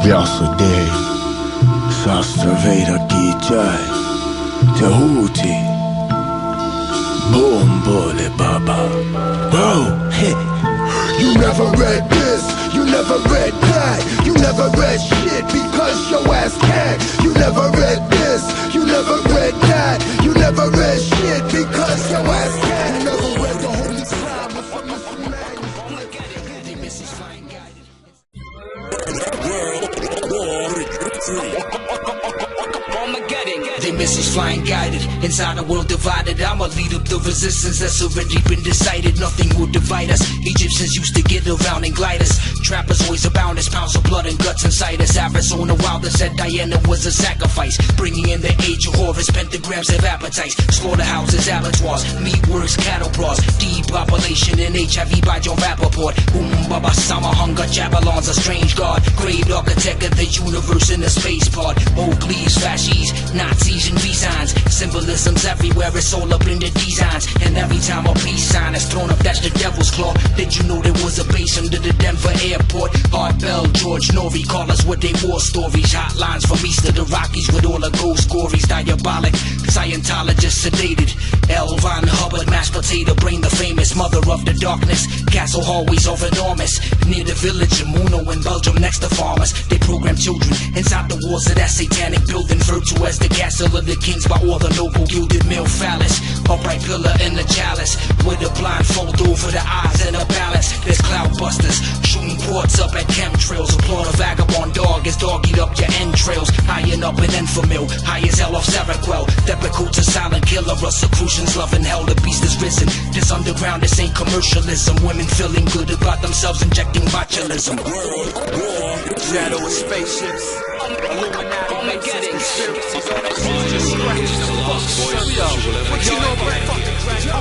Vyasadej, Sastaveda Gijay, Tahuti, Boom Bole Baba. Oh, hey. You never read this, you never read that, you never read shit because your ass can't. You never read this, you never read that, you never read shit because your ass can't. You never read the Holy Bible from the They missiles flying guided, inside a world divided. I'ma lead up the resistance that's already been decided. Nothing will divide us. Egyptians used to get around and glide us. Trappers always abound as pounds of blood and guts inside us. Arizona Wilder said Diana was a sacrifice, bringing in the age of Horus, pentagrams of appetites. Slaughterhouses, abattoirs, meat works, cattle bras. Depopulation and HIV by John Rappaport. Baba Sama, hunger, jabalons, a strange god. Great architect of the universe in a space pod. Oak leaves, fascies, Nazis and V-signs. Symbolisms everywhere, it's all up in the designs. And every time a peace sign is thrown up, that's the devil's claw. Did you know there was a base under the Denver airport? Art Bell, George Norrie, call us with they war stories. Hotlines from east of the Rockies with all the ghost stories. Diabolic, Scientologists sedated. L. Ron Hubbard, mashed potato brain, the famous mother of the darkness. Castle hallways of enormous. Near the village of Muno in Belgium next to farmers. They program children inside the walls of that satanic building. Virtue as the castle of the kings by all the noble gilded mill phallus. Upright pillar in the chalice with a blindfold over the eyes and a balance. There's cloud busters shooting ports up at chemtrails. Applaud a vagabond dog as dog eat up your entrails. High and up in Enfamil, high as hell off Seroquel. Depakote's a silent killer. Rosicrucians loving hell, the beast is risen. This underground, this ain't commercialism. Women feeling good about themselves, injecting botulism. World war, shadow of spaceships, Illuminati, Matrix, conspiracies, all that shit just scratches the fuck. What you know about fucking Dragon?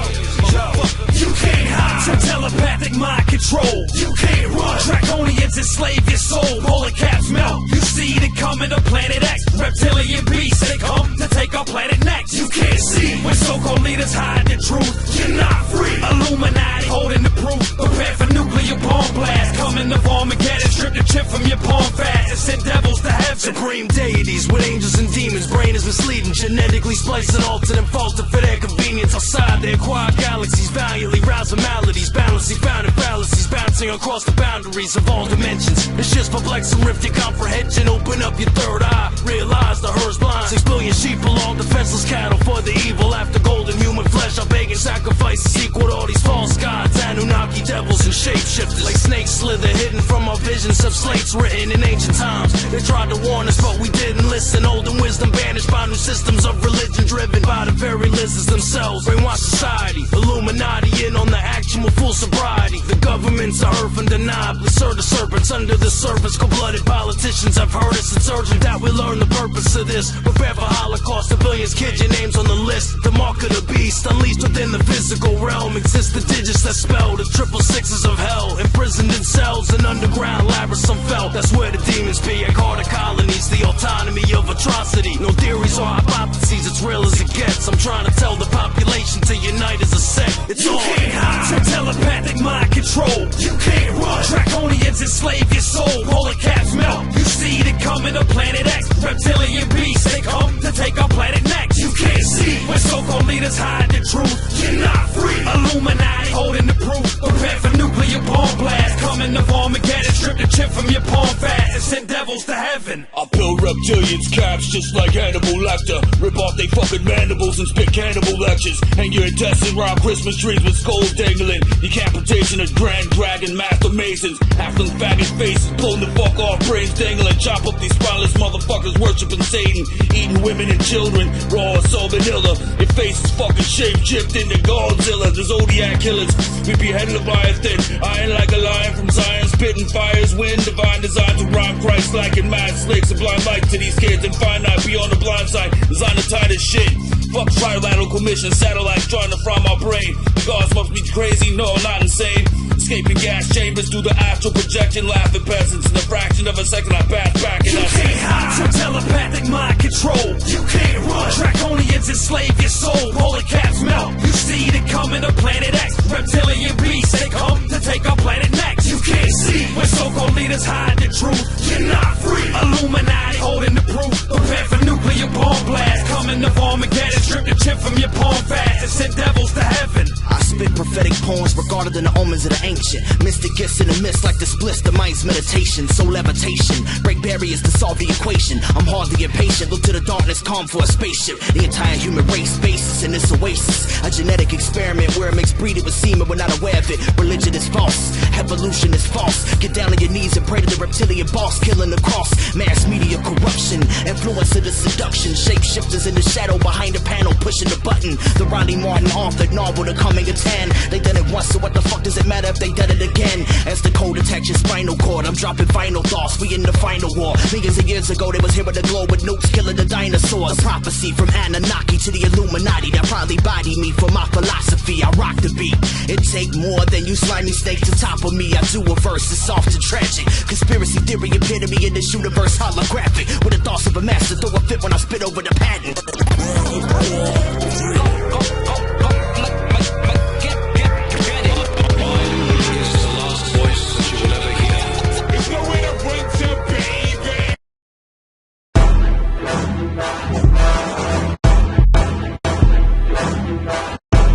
You can't hide from telepathic mind control. You can't run. Draconians enslave your soul. Polar caps melt. You see it coming to Planet X. Reptilian beasts, they come to take our planet next. You can't see when so-called leaders hide the truth. You're not free. Illuminati holding the proof. Prepare for nuclear bomb blast. Coming to Armageddon, strip the chip from your palm fast and send devils to heaven. Supreme deities with angels and demons. Brain is misleading. Genetically spliced and altered and faltered for their convenience. Outside they acquire galaxies valiantly. Rousing maladies, balancing found in fallacies, bouncing across the boundaries of all dimensions. It's just perplex and rift your comprehension. Open up your third eye, realize the herd's blind. 6 billion sheep belong defenseless cattle for the evil. After golden human flesh, I'm begging sacrifices equal to all these false gods, Anunnaki devils and shapeshifters. Like snakes slither, hidden from our visions of slates written in ancient times. They tried to warn us, but we didn't listen. Olden wisdom banished by new systems of religion, driven by the very lizards themselves. Brainwashed society, Illuminati in on the action with full sobriety. The governments are earth undeniably serve the serpents under the surface. Cold-blooded politicians have heard us. It's urgent that we learn the purpose of this. Prepare for Holocaust, civilians, kid, your names on the list. The mark of the beast, unleashed within the physical realm. Exist the digits that spell the 666s of hell. Imprisoned in cells and underground labyrinths unfelt. That's where the demons be, at Carter colonies. The autonomy of atrocity. No theories or hypotheses, it's real as it gets. I'm trying to tell the population to unite as a sect. It's all from telepathic mind control. You can't run. Draconians enslave your soul. Polar caps melt. You see it coming to Planet X. Reptilian beasts, they come to take our planet next. You can't see when so-called leaders hide the truth. You're not free. Illuminati holding the proof. Prepare for nuclear bomb blast. Coming to Armageddon, strip the chip from your palm fast and send devils to heaven. I peel reptilians caps just like Hannibal Lecter. Rip off they fucking mandibles and spit cannibal lectures. Hang your intestines around Christmas trees with skulls dangling. Decapitation of Grand Dragon Master Masons. Halfling faggot faces pulling the fuck off, brains dangling. Chop up these spineless motherfuckers worshiping Satan. Eating women and children, raw as all vanilla. Your face is fucking shape-chipped into Godzilla. The Zodiac killers, we behead Leviathan. Iron like a lion from Zion, spitting fires. Wind, divine design to rhyme Christ-like and mad slicks. A blind light to these kids and find out beyond the blind side. Design the tight as shit. Fuck trilateral commission, satellites trying to fry my brain. The gods must be crazy, no, not insane. Escaping gas chambers through the astral projection. Laughing peasants in a fraction of a second I pass back and you can't hide from telepathic mind control. You can't run. Draconians enslave your soul. Polar caps melt. You see it coming to Planet X. Reptilian beasts, they come to take our planet next. You can't see when so-called leaders hide the truth. You're not free. Illuminati holding the proof. Prepare for nuclear bomb blast. Coming to Armageddon, strip the chip from your palm fast and send devils to heaven. I spit prophetic poems regarded in the omens of the ancient. Mystic gifts in the mist like the splits, the mind's meditation. Soul levitation, break barriers to solve the equation. I'm hardly impatient, look to the darkness, calm for a spaceship. The entire human race basis in this oasis. A genetic experiment where it makes breeding with semen, we're not aware of it. Religion is false, evolution is false. Get down on your knees and pray to the reptilian boss, killing the cross. Mass media corruption, influence of the seduction. Shapeshifters in the shadow behind the panel, pushing the button. The Ronnie Martin authored novel, The Coming of 10. They done it once, so what the fuck does it matter if they done it again? As the code attacks your spinal cord, I'm dropping final thoughts. We in the final war. Millions of years ago, they was here with the globe with nukes, killing the dinosaurs. A prophecy from Anunnaki to the Illuminati that probably body me for my philosophy. I rock the beat. It take more than you slimy snake to top of me. I do a verse, it's soft and tragic. Conspiracy theory epitome in this universe, holographic. With the thoughts of a master, throw a fit when I spit over the patent.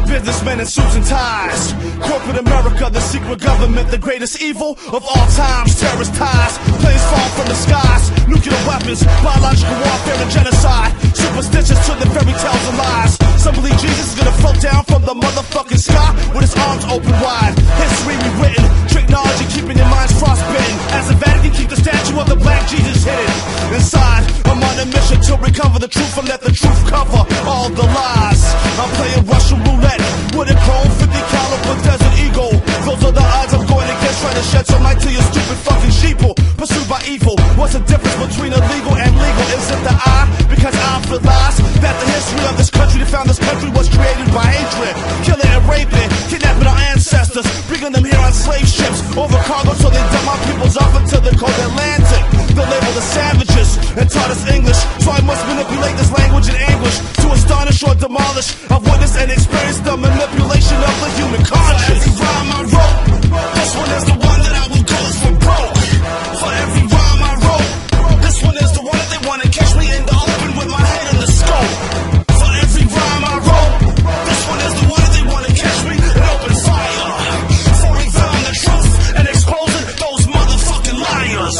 Businessmen in suits and ties, corporate America, the secret government, the greatest evil of all times. Terrorist ties, planes fall from the skies, nuclear weapons, biological warfare and genocide. Superstitious to the fairy tales and lies. Some believe Jesus is gonna float down from the motherfucking sky with his arms open wide. History rewritten, technology keeping your minds frostbitten. As the Vatican keep the statue of the black Jesus hidden inside. I'm on a mission to recover the truth and let the truth cover all the lies. I'm playing Russian roulette with a chrome 50 caliber Desert Eagle. Those are the odds I'm going against, trying to shed some light to your stupid fucking sheeple. Pursued by evil, what's the difference between illegal and legal? Is it the I? Because I realize that the history of this country, that found this country, was created by hatred. Killing and raping, kidnapping our ancestors, bringing them here on slave ships over cargo so they dump our peoples off until they call the Atlantic. They labeled the savages and taught us English, so I must manipulate this language in anguish to astonish or demolish. I've witnessed and experienced the manipulation of the human conscience. For every rhyme I wrote, this one is the one that I will go for broke. For every rhyme I wrote, this one is the one that they want to catch me in the open with my head in the scope. For every rhyme I wrote, this one is the one that they want to catch me in open fire. For revealing the truth and exposing those motherfucking liars.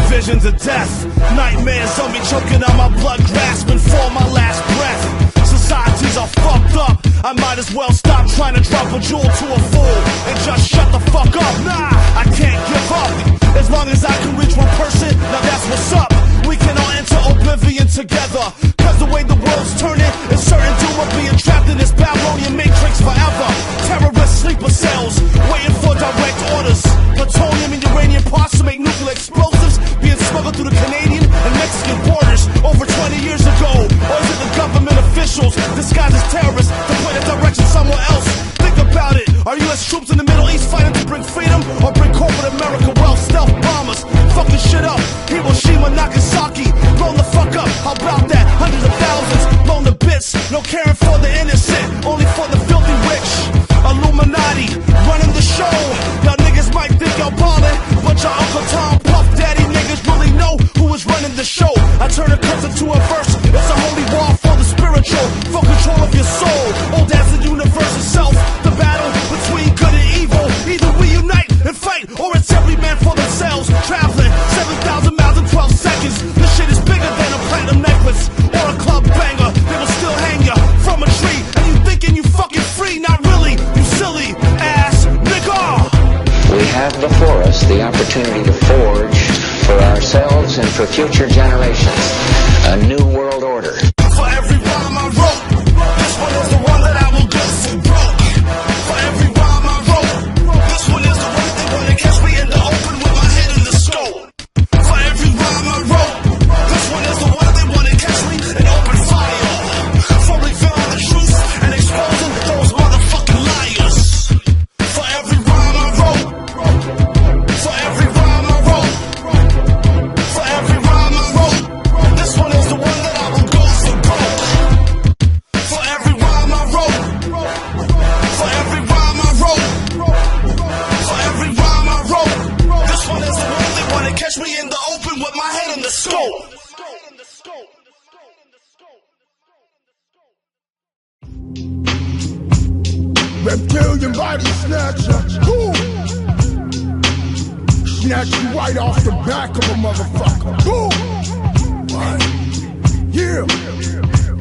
Visions of death, nightmares of me choking on my blood, grasping for my last breath. Societies are fucked up, I might as well stop trying to drop a jewel to a fool and just shut the fuck up. Nah, I can't give up, as long as I can reach one person, now that's what's up. We can all enter oblivion together, cause the way the world's turning is certain doom of being trapped in this Babylonian matrix forever. Terrorist sleeper cells, waiting for direct orders. Plutonium and uranium parts to make nuclear explosives being smuggled through the Canadian and Mexican borders over 20 years ago. Or is it the government officials disguised as terrorists to point a direction somewhere else? Think about it. Are US troops in the Middle East fighting to bring freedom or bring corporate America wealth? Stealth bombers fucking shit up. Hiroshima, Nagasaki, blown the fuck up. How about that? Hundreds of thousands blown to bits. No caring for the innocent, only for the filthy rich. Illuminati running the show. Y'all niggas might think y'all ballin', but your Uncle Tom, Puff Daddy niggas really know who is running the show. I turn a curse into a verse. It's a holy war for the spiritual, for control of your soul. Old as the universe itself. The battle between good and evil. Either we unite and fight, or it's every man for themselves. Traveling 7,000 miles in 12 seconds. This shit is bigger than a platinum necklace or a club banger. They will still hang ya from a tree, and you thinking you fucking free? Not really, you silly ass nigga. We have before us the opportunity to forge for ourselves and for future generations a new world order. For every rhyme I wrote, this one is the one that I will go for broke. For every rhyme I wrote, this one is the one that they want to catch me in the open with my head in the scope. For every rhyme I wrote, this one is the one that they want to catch me in open fire. For revealing the truth and exposing those motherfucking liars. For every rhyme I wrote, for every rhyme I wrote, for every rhyme I wrote, this one is the one that I will go for broke. For every rhyme I wrote, for every rhyme I wrote, for every rhyme I wrote, this one is the one they want to catch me in the open moving with my head in the scope. Reptilian body snatcher. Boom. Snatch you right off the back of a motherfucker. Boom. What? Yeah.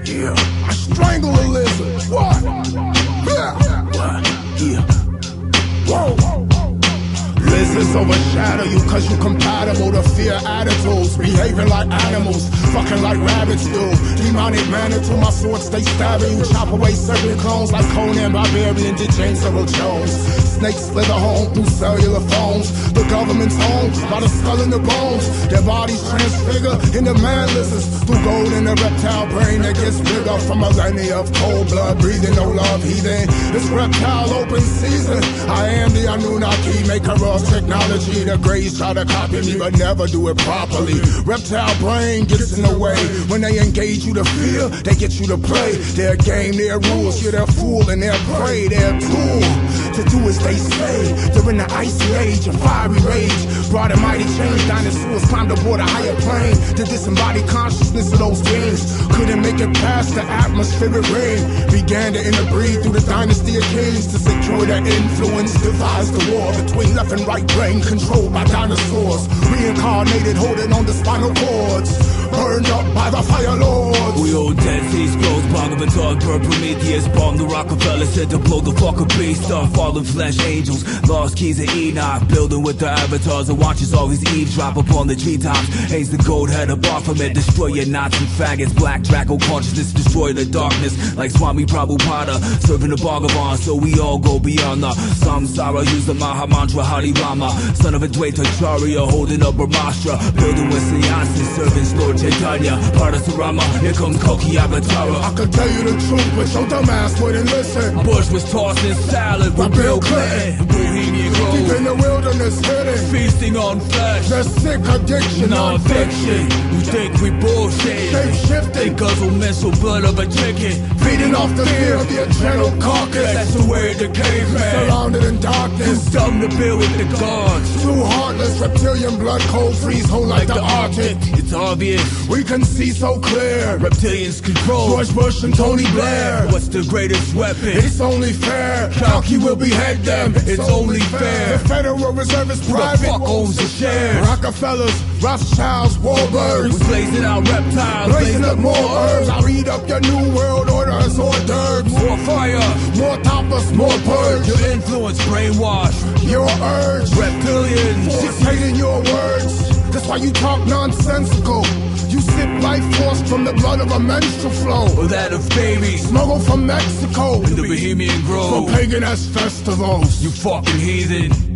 Yeah. I strangle a lizard. What? Yeah. What? Yeah. Whoa. Lizards overshadow you cause you compatible to fear attitudes. Behaving like animals, fucking like rabbits do. Demonic manitou, my sword stay stabbing you. Chop away certain clones like Conan Barbarian did James Earl Jones. Snakes slither home through cellular phones. The government's home by the skull and the bones. Their bodies transfigure into man lizards through gold in the reptile brain that gets bigger from millennia of cold blood breathing. No love heathen. It's reptile open season. I am the Anunnaki, maker of technology. The Greys try to copy me but never do it properly. Reptile brain gets in the way. When they engage you to fear, they get you to play their game, their rules. You're their fool and their prey, their tool to do as they say. During the icy age of fiery rage, brought a mighty change. Dinosaurs climbed aboard a higher plane. The disembodied consciousness of those beings couldn't make it past the atmospheric ring. Began to interbreed through the dynasty of kings to secure their influence. Devised the war between left and right brain controlled by dinosaurs. Reincarnated holding on to spinal cords. Burned up by the fire lords. We old Dead Sea Scrolls, Bhagavatar, Prometheus, bomb the Rockefeller, said to blow the fucker beast off. Fallen flesh angels, lost keys of Enoch, building with the avatars and watches always eavesdrop upon the treetops. Haze the gold head of Baphomet, destroy your Nazi faggots. Black Draco consciousness, destroy the darkness like Swami Prabhupada, serving the Bhagavan, so we all go beyond the samsara. Use the Maha Mantra Hari Rama, son of Advaita Acharya, holding up Brahmastra, building with sannyasi, serving Lord Chaitanya, Parasarama, here comes Koki Avatara. I could tell you the truth, but your dumb ass wouldn't listen. Bush was tossing salad with Bill Clinton. Bohemian Grove, deep in the wilderness, hidden, feasting on flesh. The sick addiction, non-fiction. You think we bullshit? Shape-shifting, guzzle mental blood of a chicken, feeding off the fear of the adrenal carcass. That's the way the caveman, surrounded in darkness, too dumb to build with the gods, too heartless. Reptilian blood cold freeze whole like the Arctic. It's obvious, we can see so clear. Reptilians control George Bush and Tony Blair. What's the greatest weapon? It's only fair. Kalki will behead them. It's only fair. The Federal Reserve is private. Who the fuck owns the shares? Rockefellers, Rothschilds, Warburgs. We're blazing out reptiles, blazing up more herbs. I read up your new world order as hors d'oeuvres. More fire, more toppers, more purge. Your influence brainwash, your urge. Reptilians dictating your words. That's why you talk nonsensical. You sip life force from the blood of a menstrual flow, or that of babies smuggled from Mexico in the Bohemian Grove for pagan-ass festivals. You fucking heathen.